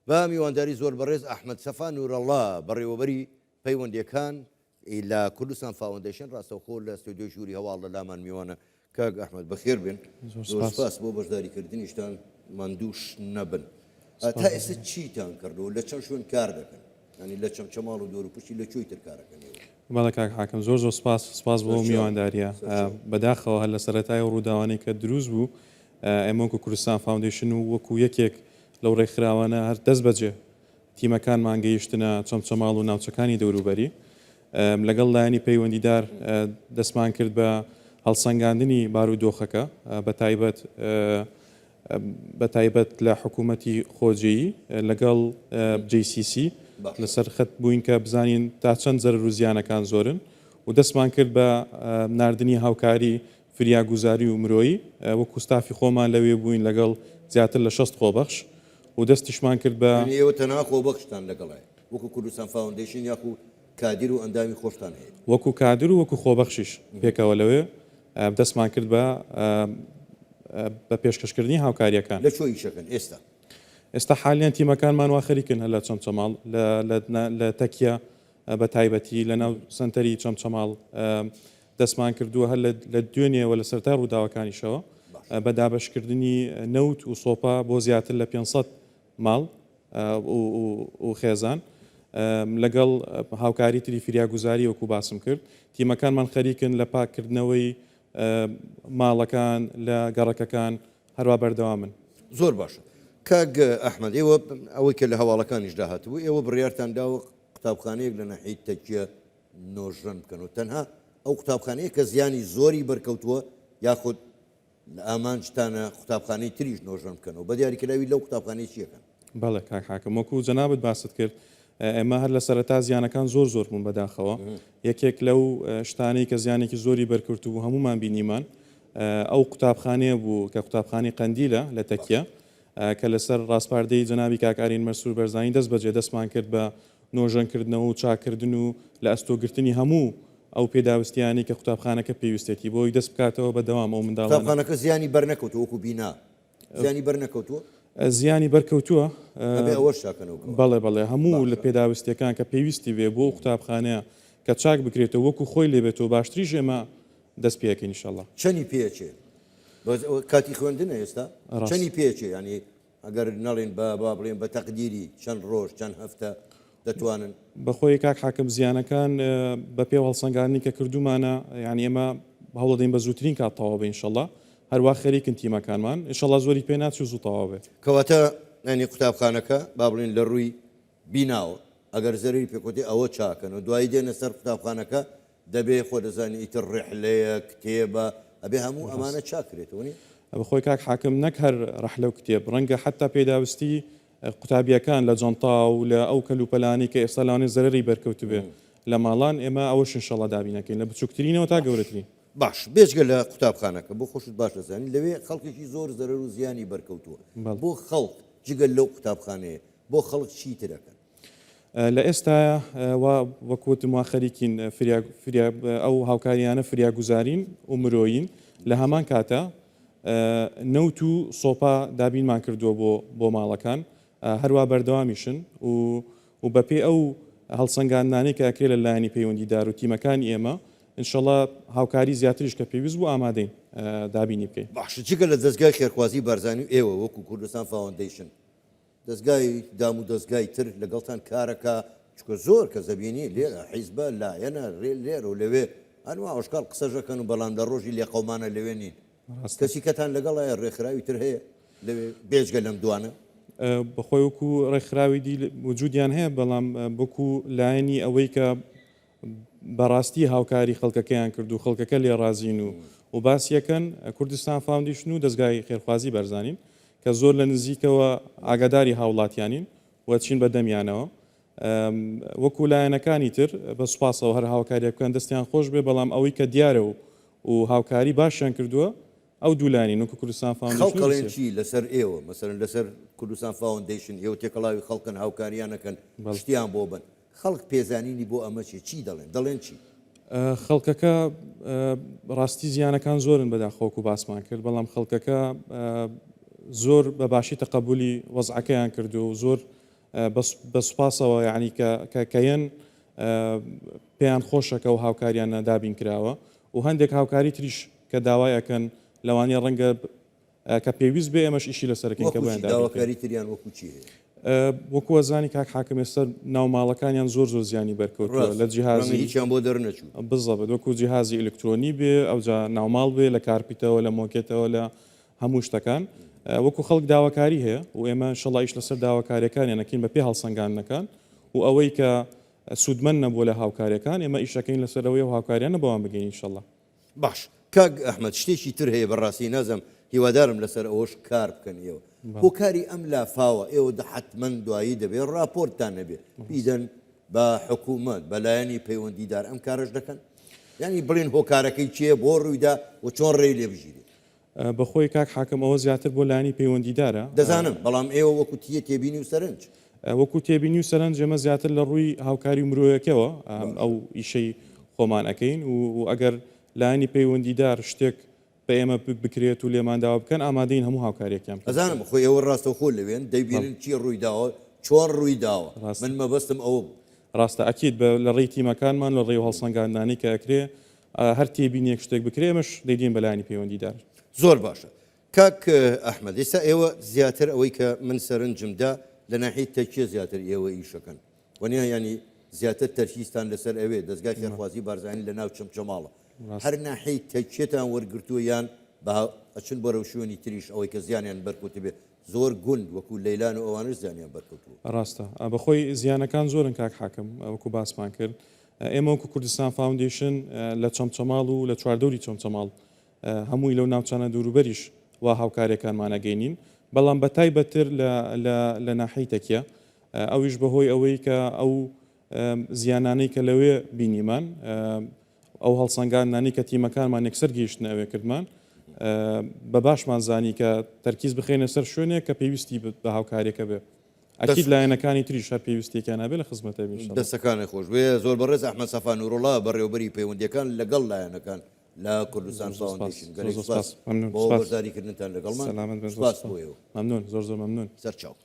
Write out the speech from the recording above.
بە میوانداری زۆر بەڕێز ئەحمەد سەفا نورەڵڵا بەڕێوەبەری پەیوەندیەکان لە کوردستان فاوندیشن ڕاستەوخۆ لە ستودیۆ ژووری هەواڵ لە لامان میوانە کاک ئەحمەد بەخێر بێن زۆر سپاس بۆ بەشداریکردنیشتان ماندووش نەبن تا ئێستا چیتان کردەوە لە چەند شوێن کار دەکەن ینی لە چەم چەماڵ و دۆروپشتی لە کوێی تر کارەکەنەوە بەڵێ کاک حاکەم زۆر سپاس بۆ میوانداریە بەداخەوە هەر لە سەرەتای ڕووداوانەی کە دروست بوو ئێمە وەکو کوردستان فاوندیشن و وەکو یەکێک لەو ڕێکخراوانە هەر دەست بەجێ تیمەکانمان گەیشتنە چەمچەماڵ و ناوچەکانی دەوروبەری لەگەڵ لایەنی پەیوەندیدار دەستمان کرد بە هەڵسەنگاندنی بارودۆخەکە بەتایبەت لە حکوومەتی خۆجێیی لەگەڵ JCC لەسەر خەت بووین کە بزانین تا چەند زەرر و زیانەکان زۆرن و دەستمان کرد بە ناردنی هاوکاری فریاگوزاری و مرۆیی وەکو ستافی خۆمان لەوێ بووین لەگەڵ زیاتر لە 6 خۆبەخش و دەستیشمان کرد بە ئێوە تەنها خۆبەخشتان لەگەڵای وەکو کوردستان فاوندیشن یاخو کادیر و ئەندامی خۆشتان هەیە وەکو کادر و وەکو خۆبەخشیش پێکەوە لەوێ دەستمان کرد بە پێشکەشکردنی هاوکاریەکان لە چۆی شەکەن ئێستا حالیان تیمەکانمان وا خەریکن هەر لە چەمچەماڵ لە تەکیە بە تایبەتی لە ناو سنتەری چەمچەماڵ دەستمان کردووە هەر لە دوێنێەوە لە سەرتا ڕووداوەکانیشەوە بە دابشکردنی نەوت و سۆپا بۆ زیاتر لە 500 ماڵ و خێزان لەگەڵ هاوکاری تری فریاگوزاری وەکو باسم کرد تیمەکانمان خەریکن لە پاکردنەوەی ماڵەکان لە گەڕەکەکان هەروە بەردەوامن زۆر باشە کاک ئەحمەد ئێوە ئەوەی کە لە هەواڵەکانیش داهاتبوو ئێوە بڕیارتان داوە قوتابخانەیەک لە ناحیەی تەکیە نۆژەن بکەن و تەنها ئەو قوتابخانەیە کە زیانی زۆری بەرکەوتووە یاخود لە ئامانجتانە قوتابخانەی تریش نۆژەن بکەنەوە بە دیاریکراوی لەو قوتابخانەی چیەکەن بەڵێ کاک حاکەم وەکو جەنابەت باست کرد ئێمە هەر لە سەرەتا زیانەکان زۆر بوون بەداخەوە یەکێک لەو شتانەی کە زیانێکی زۆری بەرکەوت و هەمومان بینیمان ئەو قوتابخانەیە بوو کە قوتابخانەی قەندیلە لە تەکیە کە لەسەر ڕاستپاردەی جەنابی کاکارین مەسرور بەرزانی دەست بەجێ دەستمان کرد بە نۆژەنکردنەوە و چاکردن و لە ئەستۆگرتنی هەموو ئەو پێداویستیانی کە قوتابخانەکە پێویستێتی بۆی دەست بکاتەوە بەدەوام ئەو منداڵانە قوتابخانەکە زیانی بەرنەکەوتوە وەکو بینا زیانی بەرنەکەوتووە زیانی بەرکەوتووە بەڵێ هەموو لە پێداویستەکان کە پێویستی بێ بۆ قوتابخانەیە کە چاک بکرێتەوە وەکو خۆی لێبێتەوە باشتری ژێمە دەست پێەکەین ئینشەڵڵا چەندی پێچێ کاتی خوێندنە ئێستا چەندی پێچێ ینی ئەگەر نەڵێن با بڵێن بە تەقدیری چەند ڕۆژ چەند هەفتە دەتوانن بەخۆی کاک حاکم زیانەکان بە پێ هەڵسەنگاندنی کە کردومانە یعنی ئێمە هەوڵ دەین بە زووترین کات تەواو بێ ئینشەڵڵا هەروە خەریکن تیمەکانمان ئینشەڵڵا زۆری پێ ناچی زوو تەواو بێت کەواتە ینی قوتابخانەکە با بڵێن لە ڕووی بیناوە ئەگەر زەرری پێکوتی ئەوە چاکەن و دوایی دێنە سەر قوتابخانەکە دەبێ خۆ دەزانی ئیتر ڕێحلەیە کتێبە ئەبێ هەموو ئەمانە چاکرێتەوەنی بەخۆی کاک حاکم نەک هەر ڕەحلە و کتێب ڕەنگە حتا پێداویستی قوتابیەکان لە جۆنتا و لە ئەو کەلوپەلانی کە ئێستا لاوانێ زەرری بەرکەوت بێ لە ماڵان ئێمە ئەوەش ئینشەڵڵا دابینەکەین لە بچووکترینەوە تا گەورەترین باش بێژگە لە قوتابخانەکە بۆ خۆشت باش دەزانی لەوێ خەڵکێکی زۆر زەرەر و زیانی بەرکەوتووە بۆ خەڵک جگەل لەو قوتابخانەیە بۆ خەڵک چی ترەکەن لە ئێستا وەکوتم وا خەریکین ئەو هاوکاریانە فریاگوزارین و مرۆین لە هەمان کاتە نەوت و سۆپا دابینمان کردووە بۆ ماڵەکان هەروە بەردەوامیشن و بەپێ ئەو هەڵسەنگاندانەی کە ئەکرێت لە لایەنی پەیوەندیدار و تیمەکانی ئێمە ئینشەڵڵا هاوکاری زیاتریش کە پێویست بوو ئامادەین دابینی بکەین باش جگە لە دەستگای خێرخوازی بەرزانی و ئێوە وەکو کوردستان فاوندیشن دەستگای دام و دەستگای تر لەگەڵتان کارەکە چکە زۆر کە زەبینی لێرە حیزبە لایەنە لێرە و لەوێ هەنوە ئەوشکال قسەژەکەن و بەڵام لە ڕۆژی لێ قەومانە لەوێ نین کەسی کەتان لەگەڵایە ڕێکخراوی تر هەیە لەوێ بێژگە لەم دوانە بەخۆی وەکو ڕێکخراوی دی وجودیان هەیە بەڵام بۆکو لایەنی ئەوەی کە بەڕاستی هاوکاری خەڵکەکەیان کرد و خەڵکەکە لێ ڕازین و باسیەکەن کوردستان فاوندیشن و دەستگای خێرخوازی بەرزانین کە زۆر لە نزیکەوە ئاگاداری هاوڵاتیانین وەچین بە دەمیانەوە وەکو لایەنەکانی تر بە سوپاسەوە هەر هاوکاریە بکەن دەستیان خۆش بێ بەڵام ئەوەی کە دیارە و هاوکاری باشیان کردووە ئەو دوولانی وەکو کوردستان فاوندیشن چی لەسەر ئێوە مەسەرەن لەسەر کوردستان فاوندیشن ئێوە تێکەڵاوی خەڵکن هاوکاریانەکەن شتیان بۆ بن خەڵک پێزانینی بۆ ئەمە چی دەڵێن چی خەڵکەکە ڕاستی زیانەکان زۆرن بەداخۆکو باسمان کرد بەڵام خەڵکەکە زۆر بە باشی تەقبولی وەزعەکەیان کردو و زۆر بە سوپاسەوە یعنی کەیەن پێیان خۆشەکە و هاوکاریان دابین کراوە و هەندێک هاوکاری تریش کە داوایەکەن لەوانەیە ڕەنگە کە پێویست بێ ئێمەش ئیشی لەسەرەکەین کە بۆیان داواکاری تریان وەکو چی هەیە؟ وەکو وەزانی کاک حاکم ئێستا ناوماڵەکانیان زۆر زیانی بەرکەوتووە لە جیهازی هیچیان بۆ دەرنەچوو بزەبێت وەکو جیهازی ئلکترۆنی بێ ئەوجا ناوماڵ بێ لە کارپیتەوە لە مۆکێتەوە لە هەموو شتەکان وەکو خەڵک داواکاری هەیە و ئێمە شەڵا ئیش لەسەر داواکاریەکان نەکەین بە پێ هەڵسەنگاندنەکان و ئەوەی کە سوودمەند نەبووە لە هاوکاریەکان ئێمە ئیشەکەین لەسەرەوەی و هاوکاریانە بەوان بگەین ئینشەڵا. باش کاک ئەحمەد شتێکی تر هەیە بەڕاستی نازەم هیوادارم لەسەر ئەوەش کار بکەن ئێوە هۆکاری ئەم لافاوە ئێوە حتمەن دوایی دەبێت ڕاپۆرتتان نەبێت بیدەن بە حکوومەت بەلایەنی پەیوەندیدار ئەم کارش دەکەن ینی بڵین هۆکارەکەی چییە بۆ ڕوویدا و چۆن ڕێی لێ بژیرێت بەخۆی کاک حاکم ئەوە زیاتر بۆ لایانی پەیوەندیدارە دەزانم بەڵام ئێوە وەکو تیە تێبینی و سەرنج وەکو تێبینی و سەرنج ئێمە زیاتر لە ڕووی هاوکاری مرۆیەکەوە ئەو ئیشەی خۆمان ئەەکەین و ئەگەر لایانی پەیوەندیدار شتێک بە ئێمە بکرێت و لێمان داوا بکەن ئامادەین هەموو هاوکاریەکەم ئەزانم خۆی ئەوە ڕاستە خۆ لەوێن دەیبینن چی ڕوویداوە چۆن ڕوویداوە من مەبەستم ئەوە بوو ڕاستە ئەکیید لە ڕێی تیمەکانمان لە ڕێی هەڵسەنگاندانی کە ئەکرێ هەر تێبینیەک شتێک بکرێمەش دەیدین بەلایانی پەیوەندیدار زۆر باشە کاک ئەحمەد ئێستا ئێوە زیاتر ئەوەی کە من سەرنجمدا لە ناحیە تەکیە زیاتر ئێوە ئیشەکەن وەنیا ینی زیاتر تەرکیزتان لەسەر ئەوێ دەستگای خێرخوازی بارزانانی لە ناو چەمچەماڵە هەر ناحیە تەکیەتان وەرگرتووە یان ئەچن بەرەو شوێنی تریش ئەوەی کە زیانیان بەرکەوتە بێت زۆر گوند وەکو لەیلان و ئەوانش زیانیان بەرکەوتووە ڕاستە بەخۆی زیانەکان زۆرن کاک حاکم وەکو باسمان کرد ئێمە وەکو کوردستان فاوندیشن لە چەمچەماڵ و لە چواردەوری چەمچەماڵ هەمووی لەو ناوچانە دووروبەریش وا هاوکارێکانمانەگەینین بەڵام بە تایبەتر لە ناحەی تەکیە ئەویش بەهۆی ئەوەی کە ئەو زیانانەی کە لەوێ بینیمان ئەو هەڵسەنگاندانی کە تیمەکانمان یەکسەر گەیشتن ئەوێ کردمان بە باشمان زانی کە تەرکیز بخێنە سەر شوێنێک کە پێویستی بە هاوکارێکە بێ ئەکیید لایەنەکانی تریش هەر پێویستێکیان هەبێ لە خزمەتە بێ دەستەکانی خۆش بێ زۆر بەڕێز ئەحمەد سەفا نوورڵا بەڕێوەبەری پەیوەندیەکان لەگەڵ لایەنەکان لە کوردستان فاوندیشن بۆ بەشداریکردنتان لەگەڵمان مەمنون زۆر مەمنون سەرچاو.